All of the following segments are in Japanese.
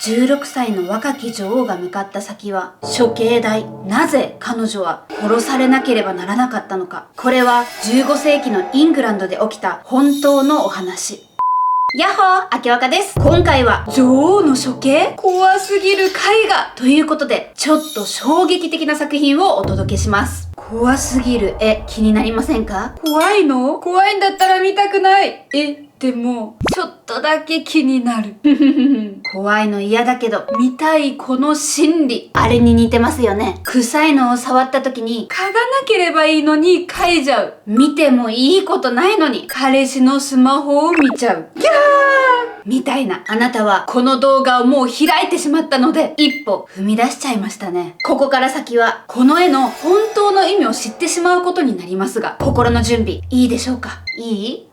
16歳の若き女王が向かった先は処刑台。なぜ彼女は殺されなければならなかったのか。これは15世紀のイングランドで起きた本当のお話。やっほー、あきわかです。今回は女王の処刑？怖すぎる絵画ということで、ちょっと衝撃的な作品をお届けします。怖すぎる絵、気になりませんか？怖いの？怖いんだったら見たくない。でも、ちょっとだけ気になる。怖いの嫌だけど、見たいこの心理。あれに似てますよね。臭いのを触った時に、嗅がなければいいのに嗅いじゃう。見てもいいことないのに、彼氏のスマホを見ちゃう。ギャーみたいな。あなたはこの動画をもう開いてしまったので、一歩踏み出しちゃいましたね。ここから先は、この絵の本当の意味を知ってしまうことになりますが、心の準備、いいでしょうか？いい？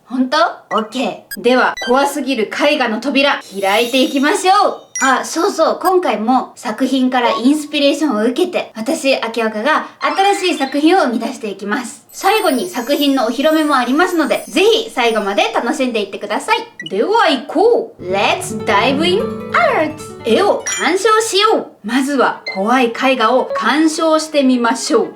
本当？ OK。では、怖すぎる絵画の扉、開いていきましょう。あ、そうそう、今回も作品からインスピレーションを受けて、私、あきわかが新しい作品を生み出していきます。最後に作品のお披露目もありますので、ぜひ最後まで楽しんでいってください。では行こう！ Let's dive in art! 絵を鑑賞しよう！まずは怖い絵画を鑑賞してみましょう。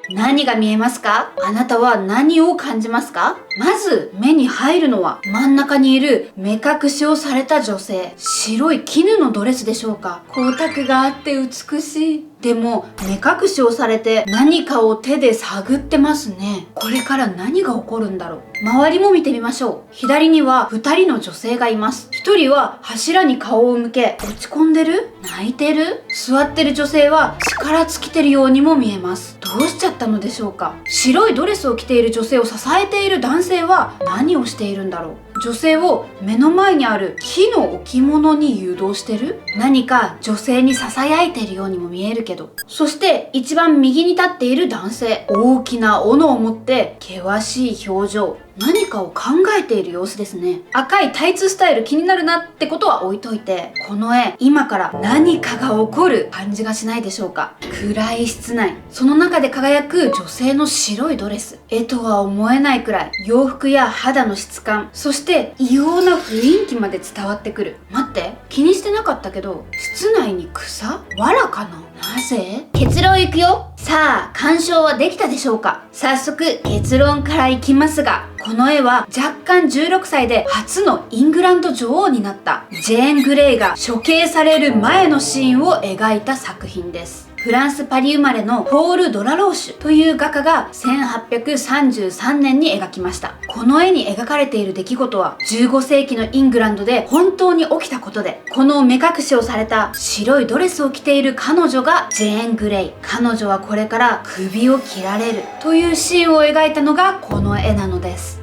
何が見えますか？あなたは何を感じますか？まず目に入るのは真ん中にいる目隠しをされた女性。白い絹のドレスでしょうか？光沢があって美しい。でも目隠しをされて何かを手で探ってますね。これから何が起こるんだろう。周りも見てみましょう。左には2人の女性がいます。1人は柱に顔を向け落ち込んでる？泣いてる？座ってる女性は力尽きてるようにも見えます。どうしちゃったのでしょうか？白いドレスを着ている女性を支えている男性は何をしているんだろう。女性を目の前にある木の置物に誘導してる？何か女性に囁いているようにも見えるけど。そして一番右に立っている男性、大きな斧を持って険しい表情、何かを考えている様子ですね。赤いタイツスタイル気になるなってことは置いといて、この絵今から何かが起こる感じがしないでしょうか？暗い室内、その中で輝く女性の白いドレス、絵とは思えないくらい洋服や肌の質感、そして異様な雰囲気まで伝わってくる。待って、気にしてなかったけど室内に草？藁かな？なぜ？結論いくよ。さあ、鑑賞はできたでしょうか？早速結論からいきますが、この絵は若干16歳で初のイングランド女王になったジェーン・グレイが処刑される前のシーンを描いた作品です。フランス・パリ生まれのポール・ドラローシュという画家が1833年に描きました。この絵に描かれている出来事は15世紀のイングランドで本当に起きたことで、この目隠しをされた白いドレスを着ている彼女がジェーン・グレイ。彼女はこれから首を切られるというシーンを描いたのがこの絵なのです。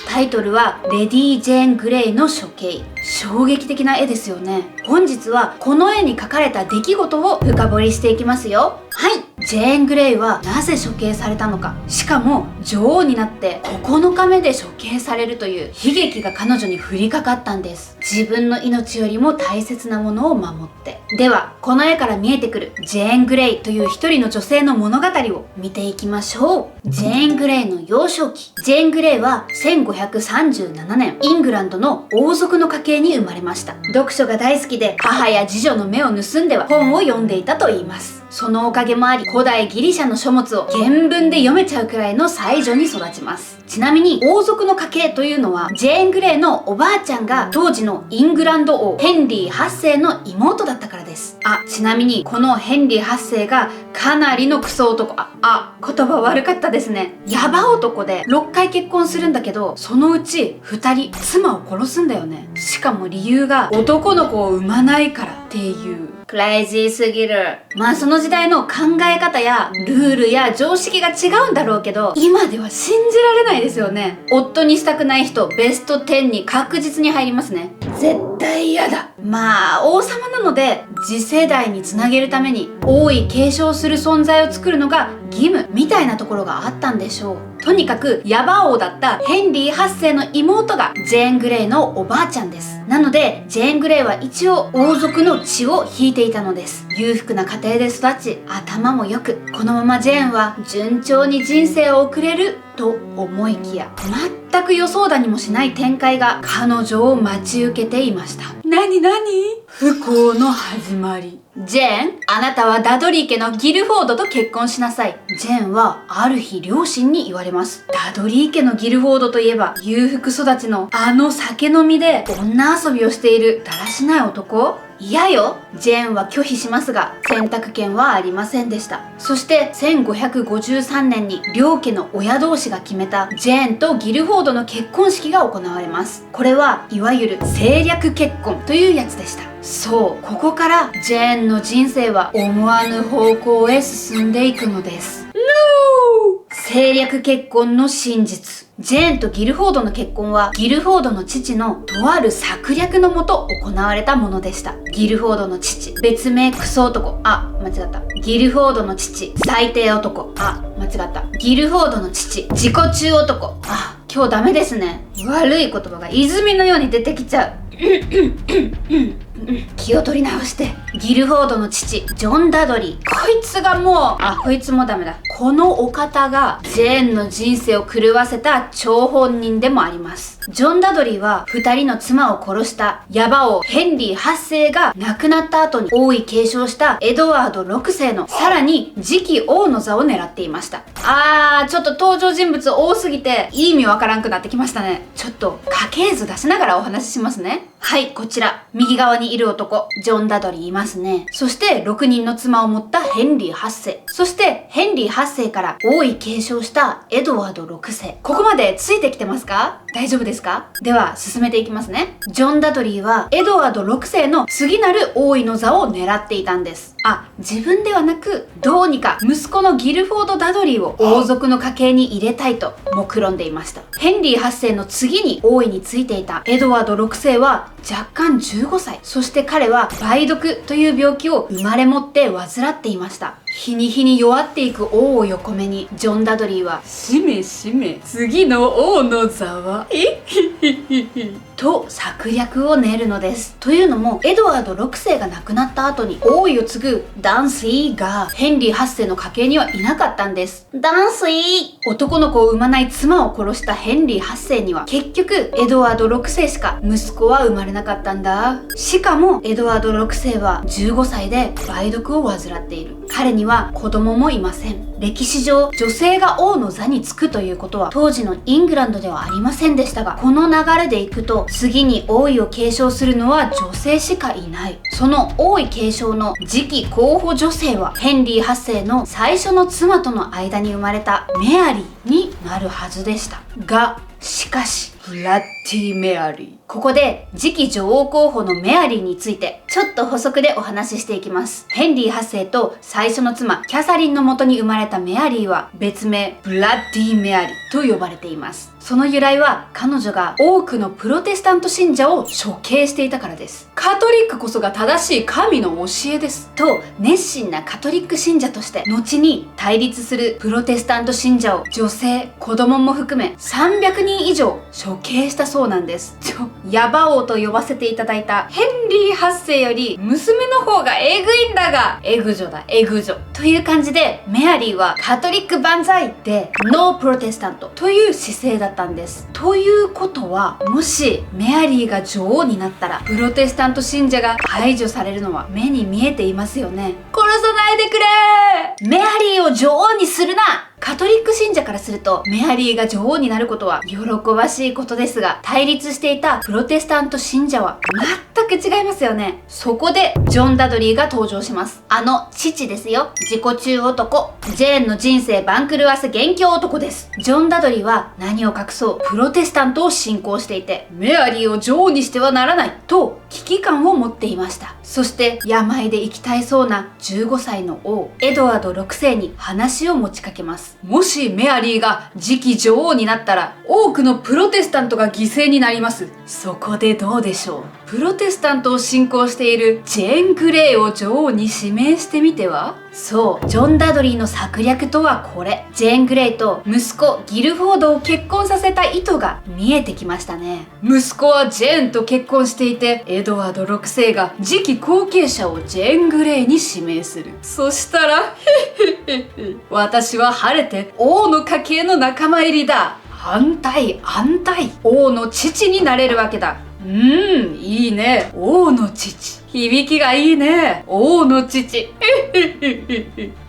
タイトルはレディー・ジェーン・グレイの処刑。衝撃的な絵ですよね。本日はこの絵に描かれた出来事を深掘りしていきますよ。はい、ジェーン・グレイはなぜ処刑されたのか、しかも女王になって9日目で処刑されるという悲劇が彼女に降りかかったんです。自分の命よりも大切なものを守って。ではこの絵から見えてくるジェーン・グレイという一人の女性の物語を見ていきましょう。ジェーン・グレイの幼少期。ジェーン・グレイは1537年イングランドの王族の家系に生まれました。読書が大好きで、母や次女の目を盗んでは本を読んでいたといいます。そのおかげもあり、古代ギリシャの書物を原文で読めちゃうくらいの才女に育ちます。ちなみに王族の家系というのはジェーン・グレイのおばあちゃんが当時のイングランド王ヘンリー8世の妹だったからです。ちなみにこのヘンリー8世がかなりのクソ男。言葉悪かったですね。ヤバ男で6回結婚するんだけど、そのうち2人妻を殺すんだよね。しかも理由が男の子を産まないからっていう。クレイジーすぎる。その時代の考え方やルールや常識が違うんだろうけど、今では信じられないですよね。夫にしたくない人ベスト10に確実に入りますね。絶対嫌だ。王様なので次世代につなげるために王位継承する存在を作るのが義務みたいなところがあったんでしょう。とにかくヤバ王だったヘンリー8世の妹がジェーン・グレイのおばあちゃんです。なのでジェーン・グレイは一応王族の血を引いていたのです。裕福な家庭で育ち、頭も良く、このままジェーンは順調に人生を送れると思いきや、全く予想だにもしない展開が彼女を待ち受けていました。何不幸の始まり。ジェーン、あなたはダドリー家のギルフォードと結婚しなさい。ジェーンはある日両親に言われます。ダドリー家のギルフォードといえば裕福育ちの酒飲みで女遊びをしているだらしない男？嫌よ。ジェーンは拒否しますが選択権はありませんでした。そして1553年に両家の親同士が決めたジェーンとギルフォードの結婚式が行われます。これはいわゆる政略結婚というやつでした。そう、ここからジェーンの人生は思わぬ方向へ進んでいくのです。政略結婚の真実。ジェーンとギルフォードの結婚はギルフォードの父のとある策略のもと行われたものでした。ギルフォードの父、別名クソ男。間違った。ギルフォードの父、最低男。間違った。ギルフォードの父、自己中男。今日ダメですね。悪い言葉が泉のように出てきちゃう。気を取り直して。ギルフォードの父、ジョン・ダドリー。こいつがもう、こいつもダメだ。このお方がジェーンの人生を狂わせた張本人でもあります。ジョン・ダドリーは2人の妻を殺したヤバ王ヘンリー8世が亡くなった後に王位継承したエドワード6世のさらに次期王の座を狙っていました。ちょっと登場人物多すぎて意味わからんくなってきましたね。ちょっと家系図出しながらお話ししますね。はい、こちら右側にいる男、ジョン・ダドリーいますね。そして6人の妻を持ったヘンリー8世、そしてヘンリー8世から王位継承したエドワード6世。ここまでついてきてますか？大丈夫ですか？では進めていきますね。ジョン・ダドリーはエドワード6世の次なる王位の座を狙っていたんです。自分ではなくどうにか息子のギルフォード・ダドリーを王族の家系に入れたいと目論んでいました。ヘンリー8世の次に王位についていたエドワード6世は若干15歳。そして彼は梅毒という病気を生まれ持って患っていました。日に日に弱っていく王を横目にジョン・ダドリーはしめしめ次の王の座はと策略を練るのです。というのもエドワード6世が亡くなった後に王位を継ぐダンスイーがヘンリー8世の家系にはいなかったんです。ダンスイー、男の子を産まない妻を殺したヘンリー8世には結局エドワード6世しか息子は生まれなかったんだ。しかもエドワード6世は15歳で梅毒を患っている。彼には子供もいません。歴史上女性が王の座につくということは当時のイングランドではありませんでしたが、この流れでいくと次に王位を継承するのは女性しかいない。その王位継承の次期候補女性はヘンリー8世の最初の妻との間に生まれたメアリーになるはずでしたが、しかしブラッディ・メアリー。ここで次期女王候補のメアリーについてちょっと補足でお話ししていきます。ヘンリー8世と最初の妻キャサリンの元に生まれたメアリーは別名ブラッディ・メアリーと呼ばれています。その由来は彼女が多くのプロテスタント信者を処刑していたからです。カトリックこそが正しい神の教えですと熱心なカトリック信者として後に対立するプロテスタント信者を女性子供も含め300人以上処刑したそうなんです。ヤバ王と呼ばせていただいたヘンリー8世より娘の方がエグいんだが、エグ女だエグ女という感じでメアリーはカトリック万歳でノープロテスタントという姿勢だったんです。ということはもしメアリーが女王になったらプロテスタント信者が排除されるのは目に見えていますよね。殺さないでくれ、メアリーを女王にするな。カトリック信者からするとメアリーが女王になることは喜ばしいことですが、対立していたプロテスタント信者は全く違いますよね。そこでジョン・ダドリーが登場します。父ですよ。自己中男、ジェーンの人生番狂わせ元凶男です。ジョン・ダドリーは何を隠そうプロテスタントを信仰していて、メアリーを女王にしてはならないと危機感を持っていました。そして病で生き絶えそうな15歳の王エドワード6世に話を持ちかけます。もしメアリーが次期女王になったら多くのプロテスタントが犠牲になります。そこでどうでしょう。プロテスタントを信仰しているジェーン・グレイを女王に指名してみては。そう、ジョン・ダドリーの策略とはこれ。ジェーン・グレイと息子ギルフォードを結婚させた意図が見えてきましたね。息子はジェーンと結婚していて、エドワード6世が次期後継者をジェーン・グレイに指名する。そしたら私は晴れて王の家系の仲間入りだ。安泰安泰、王の父になれるわけだ。いいね、王の父。響きがいいね、王の父。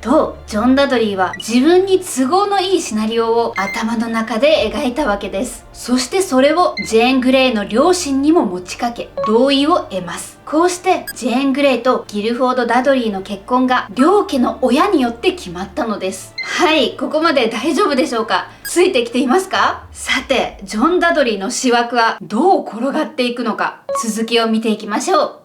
と、ジョン・ダドリーは自分に都合のいいシナリオを頭の中で描いたわけです。そしてそれをジェーン・グレイの両親にも持ちかけ、同意を得ます。こうしてジェーン・グレイとギルフォード・ダドリーの結婚が両家の親によって決まったのです。はい、ここまで大丈夫でしょうか？ついてきていますか？さて、ジョン・ダドリーの思惑はどう転がっていくのか、続きを見ていきましょう。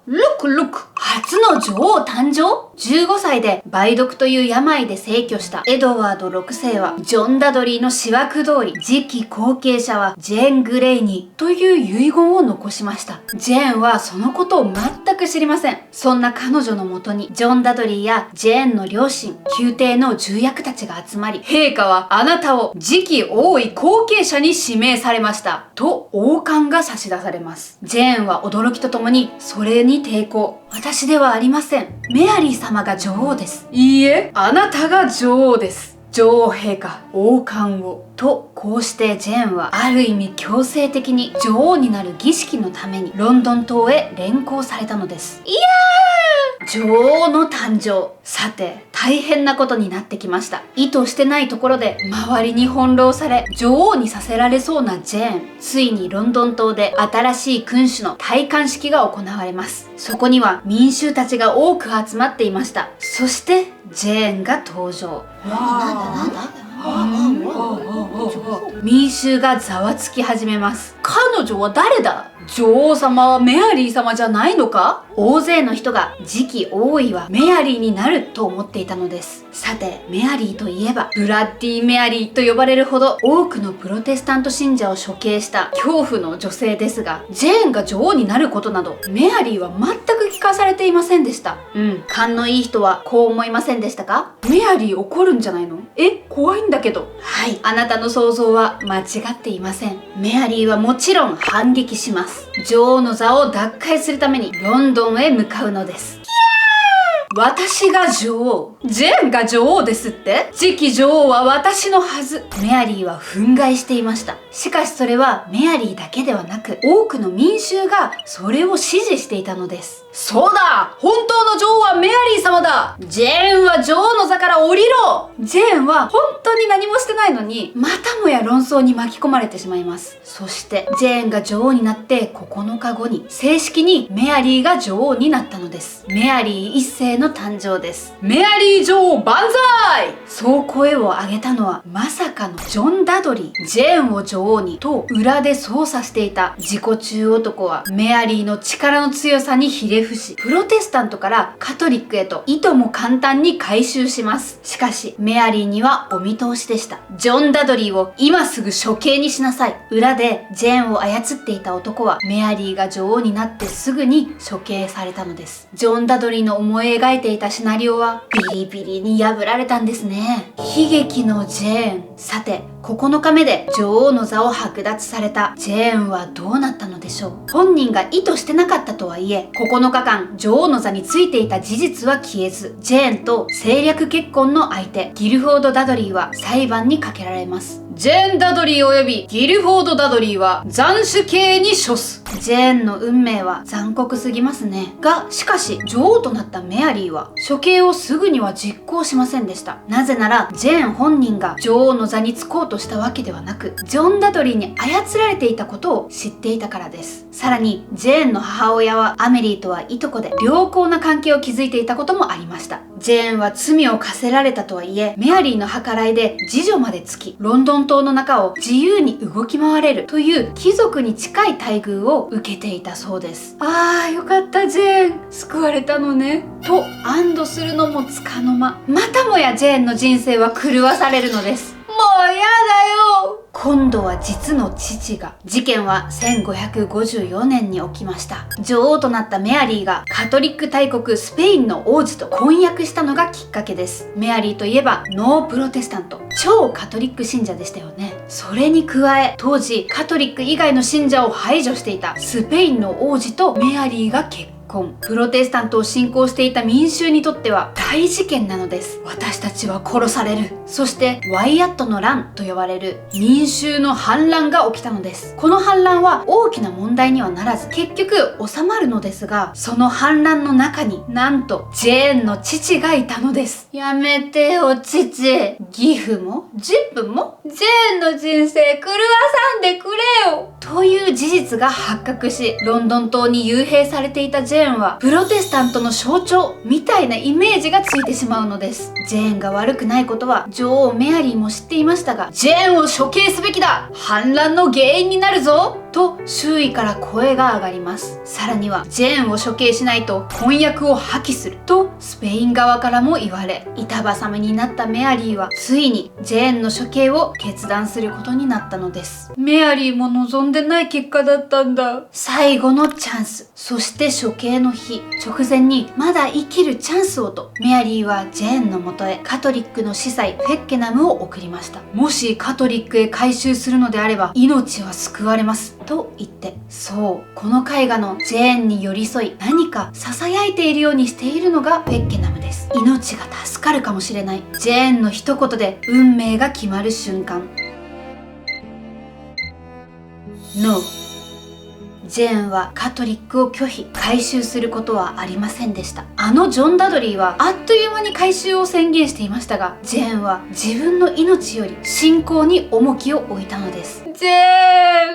初の女王誕生？ 15 歳で梅毒という病で逝去したエドワード6世はジョン・ダドリーの思惑通り次期後継者はジェーン・グレイにという遺言を残しました。ジェーンはそのことを全く知りません。そんな彼女のもとにジョン・ダドリーやジェーンの両親、宮廷の重役たちが集まり、陛下はあなたを次期王位後継者に指名されましたと王冠が差し出されます。ジェーンは驚きとともにそれに抵抗。私ではありません。メアリー様が女王です。いいえ、あなたが女王です。女王陛下、王冠を。と、こうしてジェーンはある意味強制的に女王になる儀式のためにロンドン島へ連行されたのです。いやー！女王の誕生。さて、大変なことになってきました。意図してないところで周りに翻弄され女王にさせられそうなジェーン。ついにロンドン島で新しい君主の戴冠式が行われます。そこには民衆たちが多く集まっていました。そしてジェーンが登場。なんだ民衆がざわつき始めます。彼女は誰だ？女王様はメアリー様じゃないのか？大勢の人が次期王位はメアリーになると思っていたのです。さて、メアリーといえばブラッディ・メアリーと呼ばれるほど多くのプロテスタント信者を処刑した恐怖の女性ですが、ジェーンが女王になることなどメアリーは全く聞かされていませんでした。勘のいい人はこう思いませんでしたか？メアリー怒るんじゃないの？怖いんだけど。はい、あなたの想像は間違っていません。メアリーはもちろん反撃します。女王の座を奪回するためにロンドンへ向かうのです。私が女王。ジェーンが女王ですって？次期女王は私のはず。メアリーは憤慨していました。しかしそれはメアリーだけではなく、多くの民衆がそれを支持していたのです。そうだ！本当の女王はメアリー様だ！ジェーンは女王の座から降りろ！ジェーンは本当に何もしてないのに、またもや論争に巻き込まれてしまいます。そしてジェーンが女王になって9日後に正式にメアリーが女王になったのです。メアリー一世の誕生です。メアリー女王万歳！そう声を上げたのはまさかのジョン・ダドリー。ジェーンを女王にと裏で操作していた自己中男はメアリーの力の強さにひれ伏し、プロテスタントからカトリックへといとも簡単に改宗します。しかしメアリーにはお見通しでした。ジョン・ダドリーを今すぐ処刑にしなさい。裏でジェーンを操っていた男はメアリーが女王になってすぐに処刑されたのです。ジョン・ダドリーの思い描いていたシナリオはビリビリに破られたんですね。悲劇のジェーン。さて、9日目で女王の座を剥奪されたジェーンはどうなったのでしょう。本人が意図してなかったとはいえ、9日間女王の座についていた事実は消えず、ジェーンと政略結婚の相手ギルフォード・ダドリーは裁判にかけられます。ジェーン・ダドリー及びギルフォード・ダドリーは斬首刑に処す。ジェーンの運命は残酷すぎますね。が、しかし女王となったメアリーは処刑をすぐには実行しませんでした。なぜならジェーン本人が女王の座に就こうとしたわけではなく、ジョン・ダドリーに操られていたことを知っていたからです。さらにジェーンの母親はアメリーとはいとこで良好な関係を築いていたこともありました。ジェーンは罪を課せられたとはいえ、メアリーの計らいで次女までつき、ロンドン島の中を自由に動き回れるという貴族に近い待遇を受けていたそうです。あー、よかった、ジェーン救われたのねと安堵するのもつかの間、またもやジェーンの人生は狂わされるのです。もうやだよ。今度は実の父が。事件は1554年に起きました。女王となったメアリーがカトリック大国スペインの王子と婚約したのがきっかけです。メアリーといえばノープロテスタント、超カトリック信者でしたよね。それに加え、当時カトリック以外の信者を排除していたスペインの王子とメアリーが結婚。プロテスタントを信仰していた民衆にとっては大事件なのです。私たちは殺される。そしてワイアットの乱と呼ばれる民衆の反乱が起きたのです。この反乱は大きな問題にはならず結局収まるのですが、その反乱の中になんとジェーンの父がいたのです。やめてよ父。ギフもジップもジェーンの人生狂わさんでくれよという事実が発覚し、ロンドン島に幽閉されていたジェーンはプロテスタントの象徴みたいなイメージがついてしまうのです。ジェーンが悪くないことは女王メアリーも知っていましたが、ジェーンを処刑すべきだ、反乱の原因になるぞと周囲から声が上がります。さらにはジェーンを処刑しないと婚約を破棄するとスペイン側からも言われ、板挟みになったメアリーはついにジェーンの処刑を決断することになったのです。メアリーも望んでない結果だったんだ。最後のチャンス、そして処刑の日直前にまだ生きるチャンスをと、メアリーはジェーンのもとへカトリックの司祭フェッケナムを送りました。もしカトリックへ改宗するのであれば命は救われますと言って、そう、この絵画のジェーンに寄り添い何か囁いているようにしているのがフェッケナムです。命が助かるかもしれない。ジェーンの一言で運命が決まる瞬間。No。ジェーンはカトリックを拒否、改宗することはありませんでした。あのジョン・ダドリーはあっという間に改宗を宣言していましたが、ジェーンは自分の命より信仰に重きを置いたのです。ジェー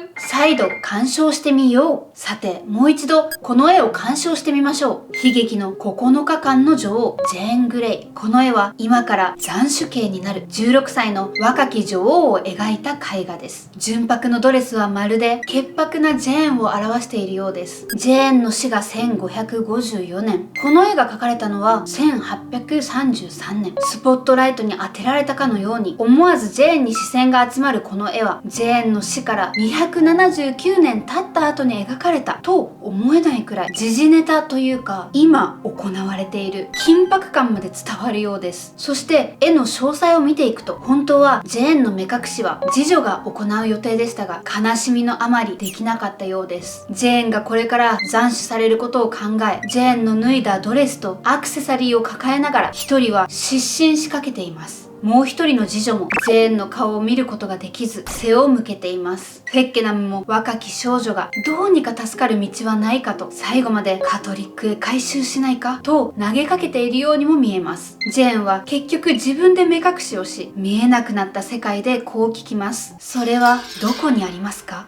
ン、再度鑑賞してみよう。さて、もう一度この絵を鑑賞してみましょう。悲劇の9日間の女王ジェーン・グレイ。この絵は今から斬首刑になる16歳の若き女王を描いた絵画です。純白のドレスはまるで潔白なジェーンを表しているようです。ジェーンの死が1554年。この絵が描かれたのは1833年。スポットライトに当てられたかのように、思わずジェーンに視線が集まるこの絵は、ジェーンの死から279年経った後に描かれたと思えないくらい時事ネタというか、今行われている緊迫感まで伝わるようです。そして絵の詳細を見ていくと、本当はジェーンの目隠しは次女が行う予定でしたが、悲しみのあまりできなかったようです。ジェーンがこれから斬首されることを考え、ジェーンの脱いだドレスとアクセサリーを抱えながら一人は失神しかけています。もう一人の次女もジェーンの顔を見ることができず背を向けています。フェッケナムも若き少女がどうにか助かる道はないかと、最後までカトリックへ改宗しないかと投げかけているようにも見えます。ジェーンは結局自分で目隠しをし、見えなくなった世界でこう聞きます。それはどこにありますか？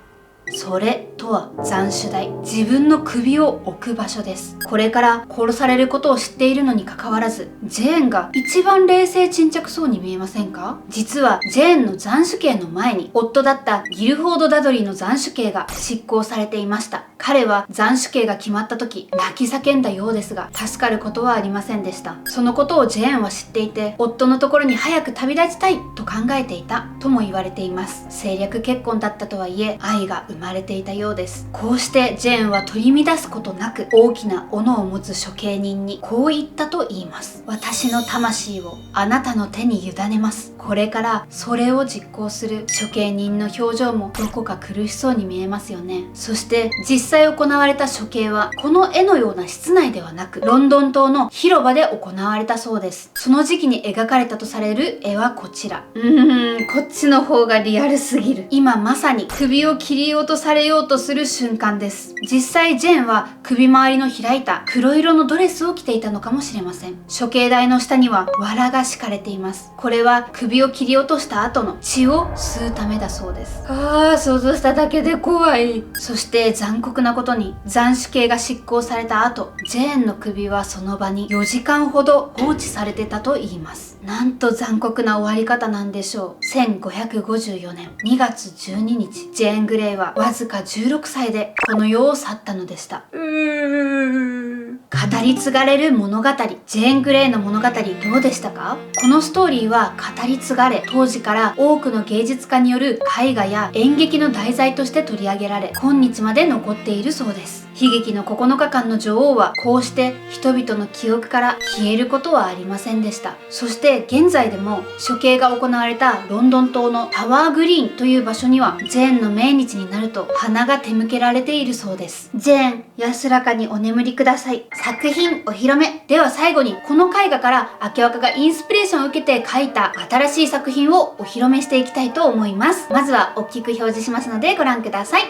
それとは斬首台、自分の首を置く場所です。これから殺されることを知っているのにかかわらず、ジェーンが一番冷静沈着そうに見えませんか？実はジェーンの斬首刑の前に、夫だったギルフォード・ダドリーの斬首刑が執行されていました。彼は斬首刑が決まった時、泣き叫んだようですが、助かることはありませんでした。そのことをジェーンは知っていて、夫のところに早く旅立ちたいと考えていたとも言われています。政略結婚だったとはいえ、愛が生まれていたようです。こうしてジェーンは取り乱すことなく、大きな斧を持つ処刑人にこう言ったと言います。私の魂をあなたの手に委ねます。これからそれを実行する処刑人の表情もどこか苦しそうに見えますよね。そして実際行われた処刑はこの絵のような室内ではなく、ロンドン島の広場で行われたそうです。その時期に描かれたとされる絵はこちら。こっちの方がリアルすぎる。今まさに首を切り落とされようとする瞬間です。実際ジェーンは首周りの開いた黒色のドレスを着ていたのかもしれません。処刑台の下には藁が敷かれています。これは首を切り落とした後の血を吸うためだそうです。想像しただけで怖い。そして残酷なことに、斬首刑が執行された後、ジェーンの首はその場に4時間ほど放置されてたと言います。なんと残酷な終わり方なんでしょう。1554年2月12日、ジェーン・グレイはわずか16歳でこの世を去ったのでした。語り継がれる物語、ジェーン・グレイの物語どうでしたか？このストーリーは語り継がれ、当時から多くの芸術家による絵画や演劇の題材として取り上げられ、今日まで残っているそうです。悲劇の9日間の女王はこうして人々の記憶から消えることはありませんでした。そして現在でも処刑が行われたロンドン島のタワーグリーンという場所にはジェーンの命日になると花が手向けられているそうです。ジェーン、安らかにお眠りください。作品お披露目では、最後にこの絵画から明若がインスピレーションを受けて描いた新しい作品をお披露目していきたいと思います。まずは大きく表示しますのでご覧ください。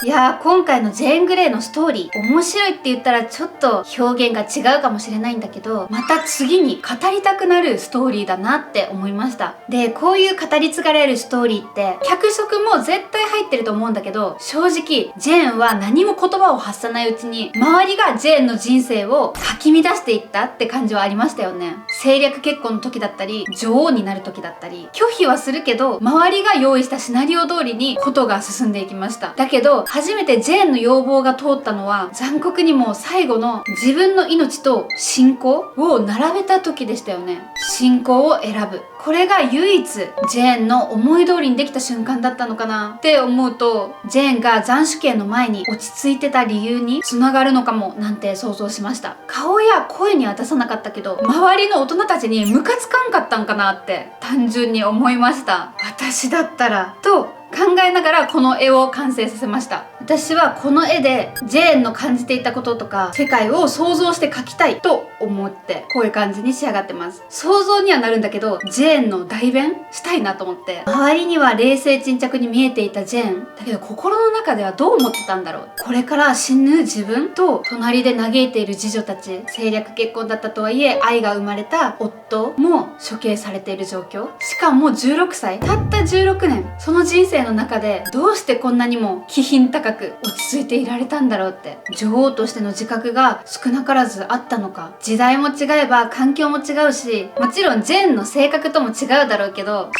いやー、今回のジェーン・グレイのストーリー、面白いって言ったらちょっと表現が違うかもしれないんだけど、また次に語りたくなるストーリーだなって思いました。で、こういう語り継がれるストーリーって脚色も絶対入ってると思うんだけど、正直ジェーンは何も言葉を発さないうちに周りがジェーンの人生をかき乱していったって感じはありましたよね。政略結婚の時だったり、女王になる時だったり、拒否はするけど周りが用意したシナリオ通りにことが進んでいきました。だけど初めてジェーンの要望が通ったのは、残酷にも最後の自分の命と信仰を並べた時でしたよね。信仰を選ぶ、これが唯一ジェーンの思い通りにできた瞬間だったのかなって思うと、ジェーンが斬首刑の前に落ち着いてた理由につながるのかもなんて想像しました。顔や声には出さなかったけど、周りの大人たちにムカつかんかったんかなって単純に思いました。私だったらと考えながらこの絵を完成させました。私はこの絵でジェーンの感じていたこととか世界を想像して描きたいと思って、こういう感じに仕上がってます。想像にはなるんだけど、ジェーンの代弁したいなと思って、周りには冷静沈着に見えていたジェーンだけど、心の中ではどう思ってたんだろう。これから死ぬ自分と隣で嘆いている次女たち、政略結婚だったとはいえ愛が生まれた夫も処刑されている状況、しかも16歳、たった16年、その人生の中でどうしてこんなにも気品高く落ち着いていられたんだろうって、女王としての自覚が少なからずあったのか。時代も違えば環境も違うし、もちろんジェーンの性格とも違うだろうけど、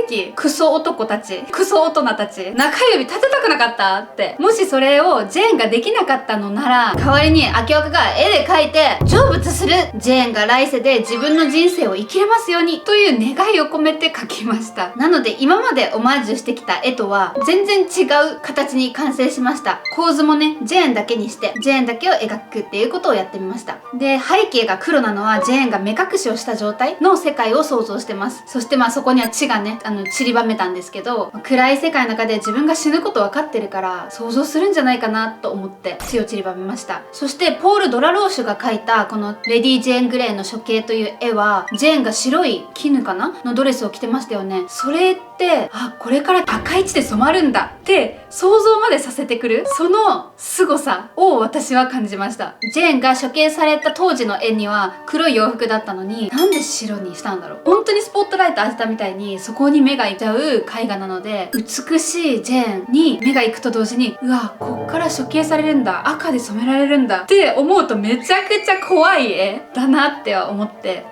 正直クソ男たち、クソ大人たち中指立てたくなかったって。もしそれをジェーンができなかったのなら、代わりに明若が絵で描いて成仏する、ジェーンが来世で自分の人生を生きれますようにという願いを込めて描きました。なので今までオマージュしてきた絵とは全然違う形に完成しました。構図もね、ジェーンだけにしてジェーンだけを描くっていうことをやってみました。で、背景が黒なのはジェーンが目隠しをした状態の世界を想像してます。そしてそこには血がね、散りばめたんですけど、暗い世界の中で自分が死ぬこと分かってるから想像するんじゃないかなと思って血を散りばめました。そしてポール・ドラローシュが描いたこのレディ・ジェーン・グレイの処刑という絵は、ジェーンが白い絹かなのドレスを着てましたよね。それってこれから赤い血で染まるんだって想像までさせてくる、その凄さを私は感じました。ジェーンが処刑された当時の絵には黒い洋服だったのに、なんで白にしたんだろう。本当にスポットライト当てたみたいにそこに目がいっちゃう絵画なので、美しいジェーンに目が行くと同時に、うわ、こっから処刑されるんだ、赤で染められるんだって思うとめちゃくちゃ怖い絵だなっては思って、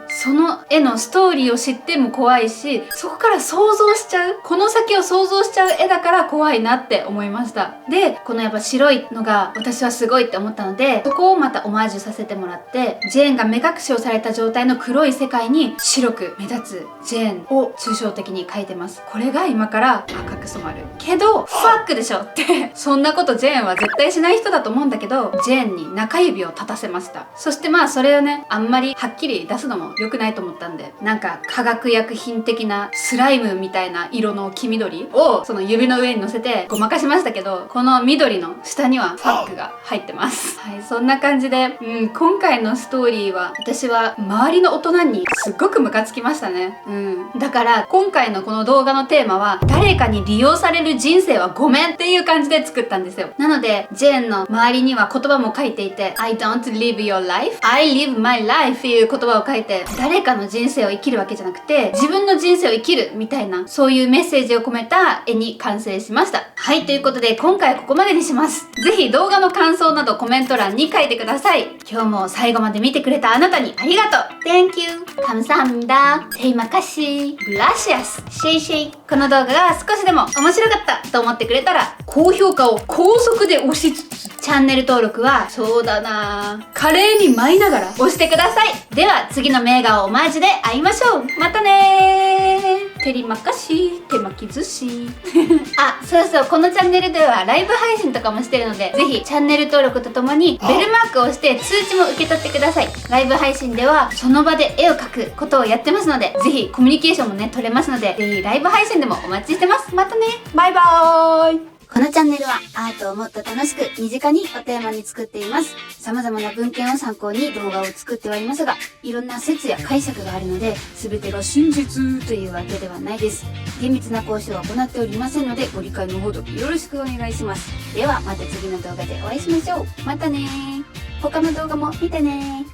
その絵のストーリーを知っても怖いし、そこから想像しちゃう、この先を想像しちゃう絵だから怖いなって思いました。で、このやっぱ白いのが私はすごいって思ったので、そこをまたオマージュさせてもらって、ジェーンが目隠しをされた状態の黒い世界に白く目立つジェーンを抽象的に描いてます。これが今から赤く染まるけど、ファックでしょってそんなことジェーンは絶対しない人だと思うんだけど、ジェーンに中指を立たせました。そしてそれをね、あんまりはっきり出すのも良くないと思ったんで、なんか化学薬品的なスライムみたいな色の黄緑をその指の上に乗せてごまかしましたけど、この緑の下にはファックが入ってます。はい、そんな感じで、今回のストーリーは私は周りの大人にすっごくムカつきましたね。だから今回のこの動画のテーマは、誰かに利用される人生はごめんっていう感じで作ったんですよ。なのでジェーンの周りには言葉も書いていて、 I don't live your life, I live my life っていう言葉を書いて、誰かの人生を生きるわけじゃなくて、自分の人生を生きるみたいな、そういうメッセージを込めた絵に完成しました。はい、ということで今回はここまでにします。ぜひ動画の感想などコメント欄に書いてください。今日も最後まで見てくれたあなたにありがとう。 Thank you。 감사합니다。 terima kasih。 gracias。 シェイシェイ。この動画が少しでも面白かったと思ってくれたら、高評価を高速で押しつつ、チャンネル登録はそうだな、カレーに舞いながら押してください。では次の名画をオマージュで会いましょう。またねー。てりまかし、手巻き寿司。あ、そうそう、このチャンネルではライブ配信とかもしてるので、ぜひチャンネル登録とともにベルマークを押して通知も受け取ってください。ライブ配信ではその場で絵を描くことをやってますので、ぜひコミュニケーションもね取れますので、ぜひライブ配信でもお待ちしてます。またね、バイバーイ。このチャンネルはアートをもっと楽しく身近にをテーマに作っています。様々な文献を参考に動画を作ってはいますが、いろんな説や解釈があるので、全てが真実というわけではないです。厳密な交渉は行っておりませんので、ご理解のほどよろしくお願いします。ではまた次の動画でお会いしましょう。またねー。他の動画も見てねー。